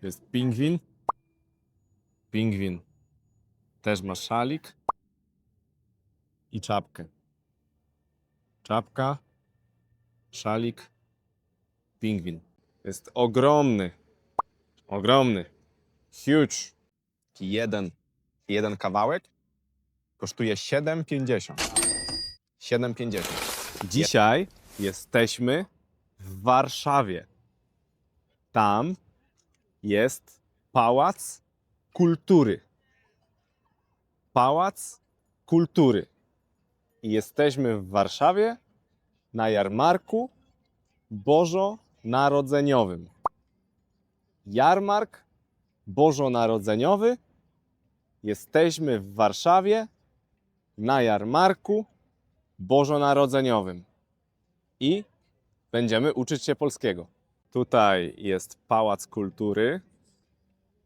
Jest pingwin. Pingwin też ma szalik i czapkę. Czapka, szalik, pingwin. Jest ogromny. Ogromny. Huge. Jeden kawałek kosztuje 7,50. 7,50. Dzisiaj jesteśmy w Warszawie. Tam jest Pałac Kultury. Pałac Kultury. I jesteśmy w Warszawie na jarmarku bożonarodzeniowym. Jarmark bożonarodzeniowy. Jesteśmy w Warszawie na jarmarku bożonarodzeniowym. I będziemy uczyć się polskiego. Tutaj jest Pałac Kultury.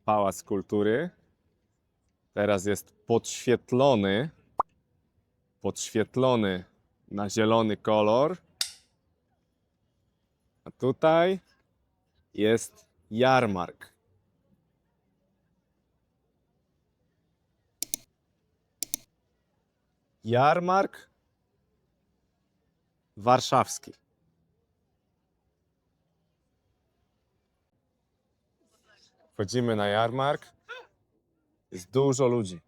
Pałac Kultury. Teraz jest podświetlony. Podświetlony na zielony kolor. A tutaj jest jarmark. Jarmark warszawski. Wchodzimy na jarmark. Jest dużo ludzi.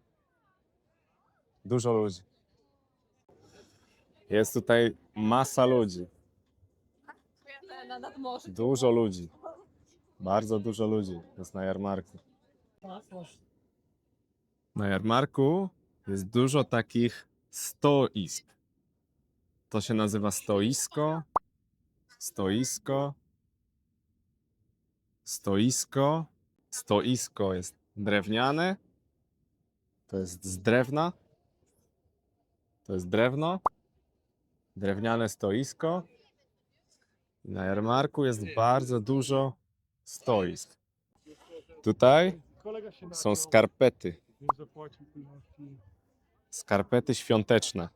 Dużo ludzi. Jest tutaj masa ludzi. Dużo ludzi. Bardzo dużo ludzi jest na jarmarku. Na jarmarku jest dużo takich stoisk. To się nazywa stoisko. Stoisko. Stoisko. Stoisko jest drewniane. To jest z drewna. To jest drewno. Drewniane stoisko. Na jarmarku jest bardzo dużo stoisk. Tutaj są skarpety. Skarpety świąteczne.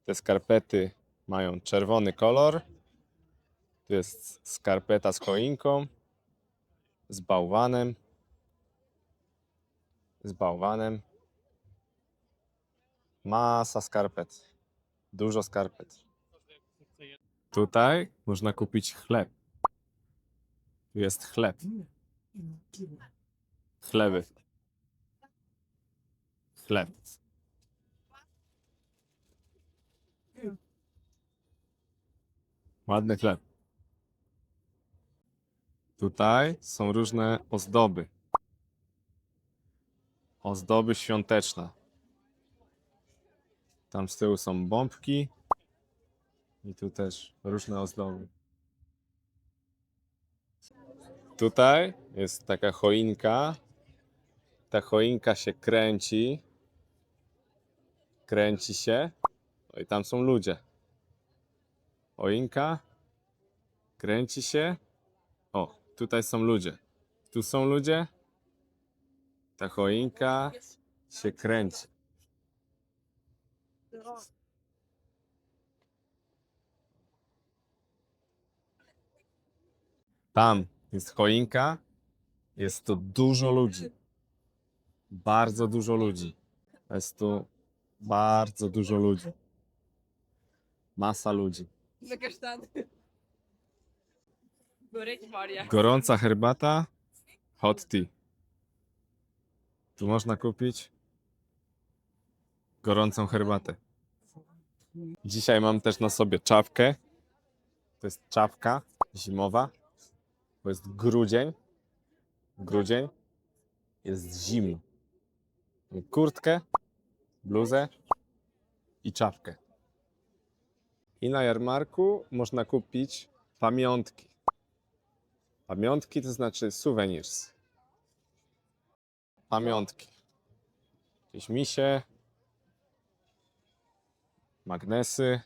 Te skarpety mają czerwony kolor. Tu jest skarpeta z choinką, z bałwanem. Z bałwanem. Masa skarpet. Dużo skarpet. Tutaj można kupić chleb. Tu jest chleb. Chleby. Chleb. Ładny chleb. Tutaj są różne ozdoby. Ozdoby świąteczne. Tam z tyłu są bombki. I tu też różne ozdoby. Tutaj jest taka choinka. Ta choinka się kręci. Kręci się. No i tam są ludzie. Choinka. Kręci się. O, tutaj są ludzie. Tu są ludzie. Ta choinka się kręci. Tam jest choinka. Jest tu dużo ludzi. Bardzo dużo ludzi. Jest tu bardzo dużo ludzi. Masa ludzi. Gorąca herbata, hot tea. Tu można kupić gorącą herbatę. Dzisiaj mam też na sobie czapkę. To jest czapka zimowa. To jest grudzień. Grudzień. Jest zimno. Mam kurtkę, bluzę i czapkę. I na jarmarku można kupić pamiątki. Pamiątki to znaczy souvenirs. Pamiątki. Jakieś misie, magnesy,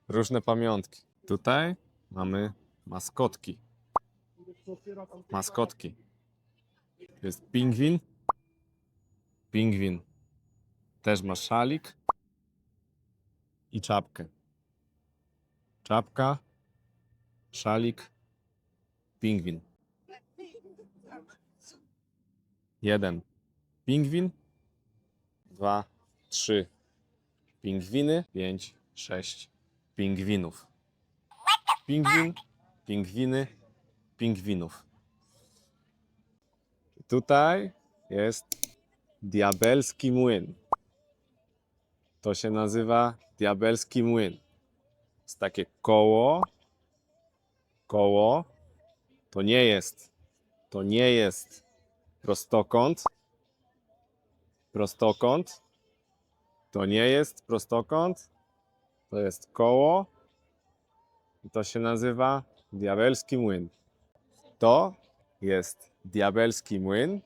różne pamiątki. Tutaj mamy maskotki. Maskotki. Jest pingwin. Pingwin też ma szalik i czapkę. Czapka, szalik, pingwin. 1 pingwin, 2, 3 pingwiny, 5, 6 pingwinów. Pingwin, pingwiny, pingwinów. Tutaj jest diabelski młyn. To się nazywa diabelski młyn. Jest takie koło. Koło. To nie jest prostokąt. Prostokąt. To nie jest prostokąt. To jest koło. I to się nazywa diabelski młyn. To jest diabelski młyn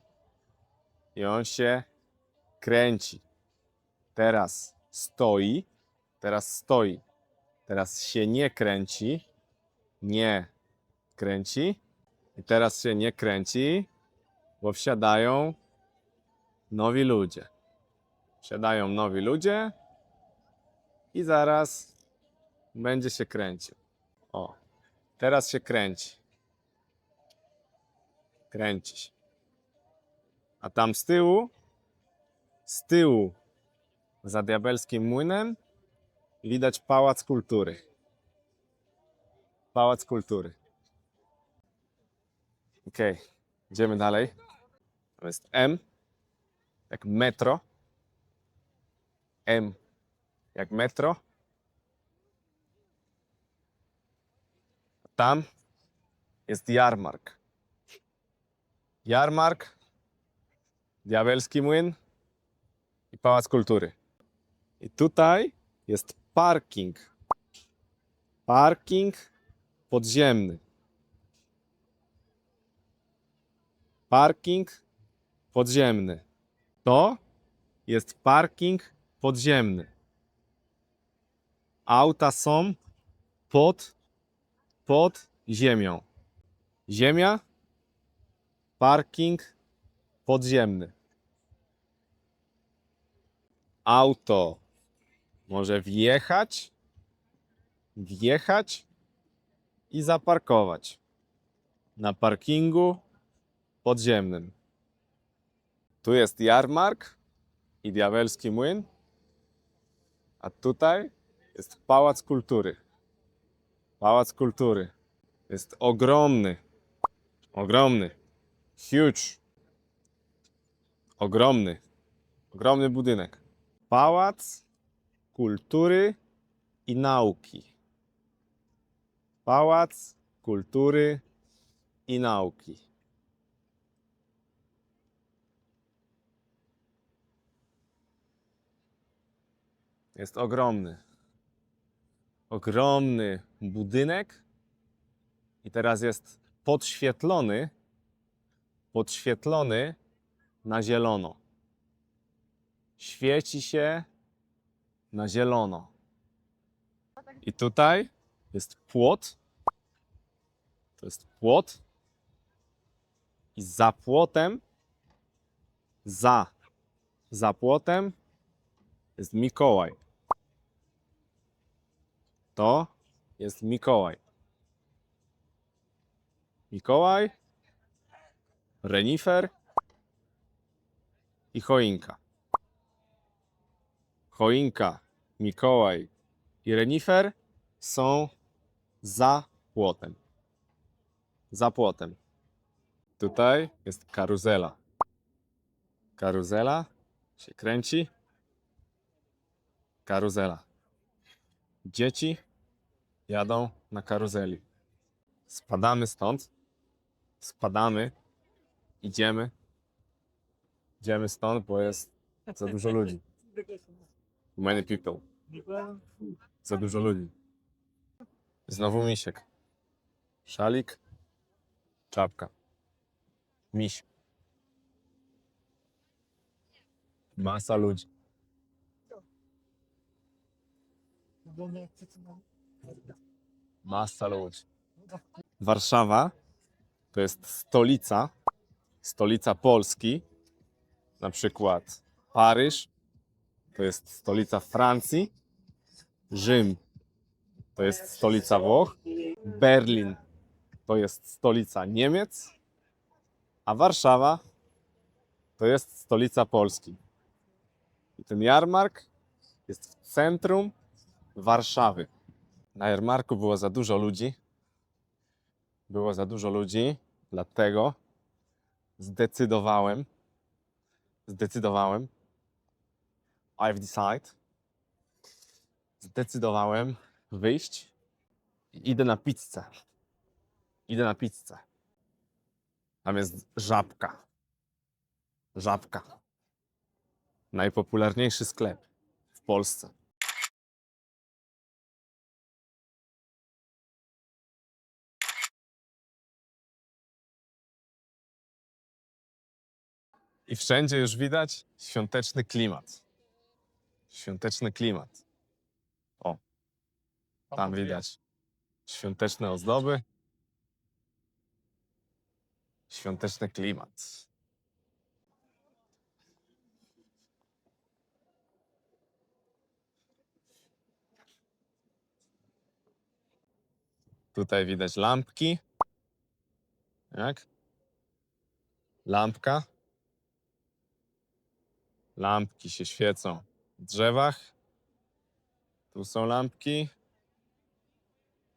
i on się kręci. Teraz stoi. Teraz się nie kręci. Nie kręci. I teraz się nie kręci, bo wsiadają nowi ludzie. Wsiadają nowi ludzie i zaraz będzie się kręcił. O, teraz się kręci. Kręci się. A tam z tyłu, za diabelskim młynem, widać Pałac Kultury. Pałac Kultury. Okej, idziemy dalej. To jest M, jak metro. M, jak metro. Tam jest jarmark. Jarmark, diabelski młyn i Pałac Kultury. I tutaj jest parking. Parking podziemny. Parking podziemny. To jest parking podziemny. Auta są pod ziemią. Ziemia, parking podziemny. Auto może wjechać i zaparkować na parkingu podziemnym. Tu jest jarmark i diabelski młyn, a tutaj jest Pałac Kultury. Pałac Kultury jest ogromny, huge, ogromny budynek. Pałac Kultury i Nauki. Pałac Kultury i Nauki. Jest ogromny budynek i teraz jest podświetlony na zielono. Świeci się na zielono. I tutaj jest płot. To jest płot. I za płotem, za płotem jest Mikołaj. To jest Mikołaj. Mikołaj, renifer i choinka. Choinka, Mikołaj i renifer są za płotem. Za płotem. Tutaj jest karuzela. Karuzela się kręci. Karuzela. Dzieci jadą na karuzeli. Spadamy stąd. Spadamy. Idziemy stąd, bo jest za dużo ludzi. Too many people. Za dużo ludzi. Znowu misiek. Szalik. Czapka. Miś. Masa ludzi. Masa ludzi. Warszawa to jest stolica Polski. Na przykład Paryż to jest stolica Francji. Rzym to jest stolica Włoch. Berlin to jest stolica Niemiec. A Warszawa to jest stolica Polski. I ten jarmark jest w centrum Warszawy. Na jarmarku było za dużo ludzi. Było za dużo ludzi, dlatego zdecydowałem, zdecydowałem wyjść i idę na pizzę. Tam jest Żabka. Najpopularniejszy sklep w Polsce. I wszędzie już widać świąteczny klimat. O, tam widać świąteczne ozdoby. Świąteczny klimat. Tutaj widać lampki. Jak? Lampka. Lampki się świecą w drzewach. Tu są lampki.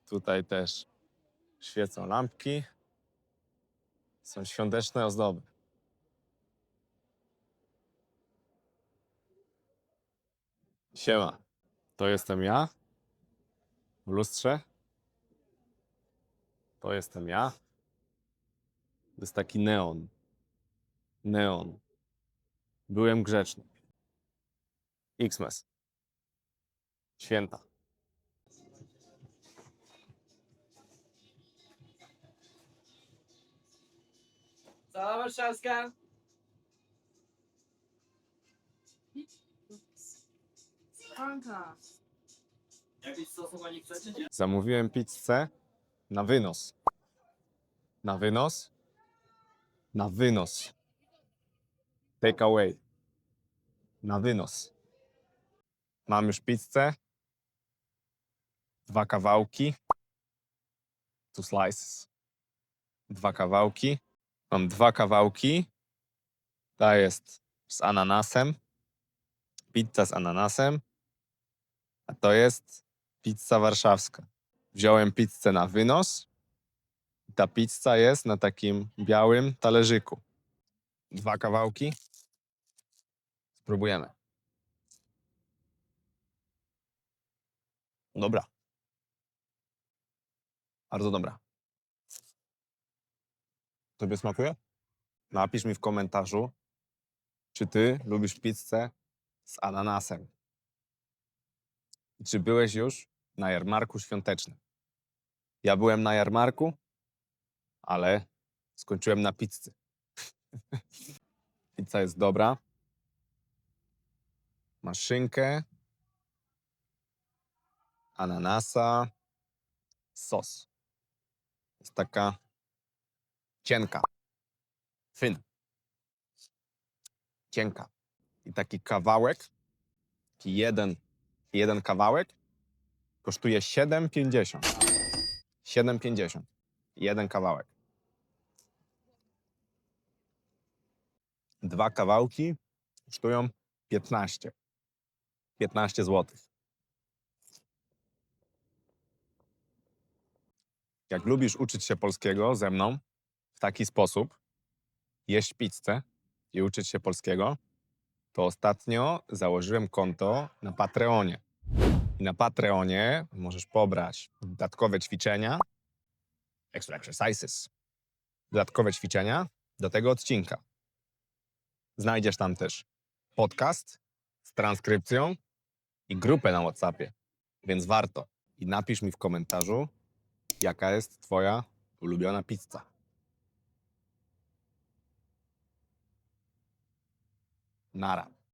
Tutaj też świecą lampki. Są świąteczne ozdoby. Siema. To jestem ja w lustrze. To jestem ja. To jest taki neon. Byłem grzeczny. Xmas. Święta. Cała warszawska. Anka. Jakieś stosowanie chcecie? Zamówiłem pizzę na wynos. Na wynos. Take away. Na wynos. Mam już pizzę. 2 kawałki. 2 slices. 2 kawałki. Mam 2 kawałki. Ta jest z ananasem. Pizza z ananasem. A to jest pizza warszawska. Wziąłem pizzę na wynos. Ta pizza jest na takim białym talerzyku. 2 kawałki. Spróbujemy. Dobra. Bardzo dobra. Tobie smakuje? Napisz mi w komentarzu, czy ty lubisz pizzę z ananasem. I czy byłeś już na jarmarku świątecznym? Ja byłem na jarmarku, ale skończyłem na pizzy. Pizza jest dobra. Ma szynkę, ananasa, sos. Jest taka cienka. Cienka. I taki kawałek, taki jeden kawałek kosztuje 7,50. 7,50. Jeden kawałek. 2 kawałki kosztują 15. 15 zł. Jak lubisz uczyć się polskiego ze mną w taki sposób, jeść pizzę i uczyć się polskiego, to ostatnio założyłem konto na Patreonie. I na Patreonie możesz pobrać dodatkowe ćwiczenia, extra exercises, dodatkowe ćwiczenia do tego odcinka. Znajdziesz tam też podcast z transkrypcją i grupę na WhatsAppie, więc warto. I napisz mi w komentarzu, jaka jest twoja ulubiona pizza. Nara.